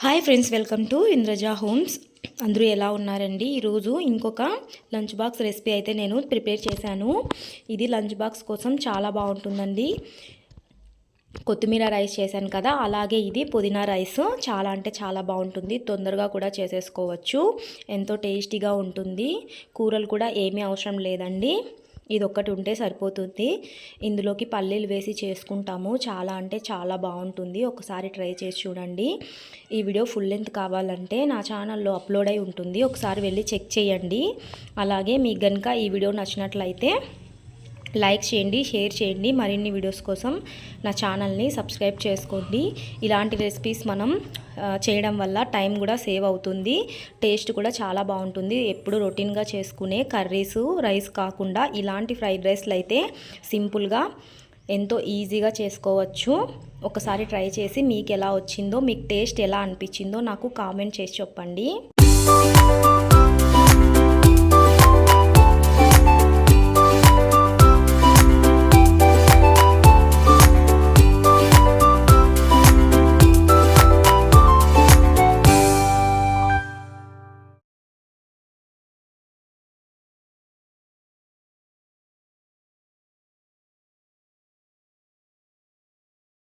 Hi friends, welcome to Indraja homes. అందరూ ఎలా ఉన్నారండి? ఈరోజు ఇంకొక లంచ్ బాక్స్ రెసిపీ అయితే నేను ప్రిపేర్ చేశాను. ఇది లంచ్ బాక్స్ కోసం చాలా బాగుంటుందండి. కొత్తిమీర రైస్ చేశాను కదా, అలాగే ఇది పుదీనా రైస్ చాలా అంటే చాలా బాగుంటుంది. తొందరగా కూడా చేసేసుకోవచ్చు, ఎంతో టేస్టీగా ఉంటుంది. కూరలు కూడా ఏమీ అవసరం లేదండి, ఇది ఒక్కటి ఉంటే సరిపోతుంది. ఇందులోకి పల్లీలు వేసి చేసుకుంటాము, చాలా అంటే చాలా బాగుంటుంది. ఒకసారి ట్రై చేసి చూడండి. ఈ వీడియో ఫుల్ లెంత్ కావాలంటే నా ఛానల్లో అప్లోడ్ అయి ఉంటుంది, ఒకసారి వెళ్ళి చెక్ చేయండి. అలాగే మీకు కనుక ఈ వీడియో నచ్చినట్లయితే లైక్ చేయండి, షేర్ చేయండి. మరిన్ని వీడియోస్ కోసం నా ఛానల్ని సబ్స్క్రైబ్ చేసుకోండి. ఇలాంటి రెసిపీస్ మనం చేయడం వల్ల టైం కూడా సేవ్ అవుతుంది, టేస్ట్ కూడా చాలా బాగుంటుంది. ఎప్పుడు రొటీన్గా చేసుకునే కర్రీస్ రైస్ కాకుండా ఇలాంటి ఫ్రైడ్ రైస్లు అయితే సింపుల్గా ఎంతో ఈజీగా చేసుకోవచ్చు. ఒకసారి ట్రై చేసి మీకు ఎలా వచ్చిందో, మీకు టేస్ట్ ఎలా అనిపించిందో నాకు కామెంట్ చేసి చెప్పండి.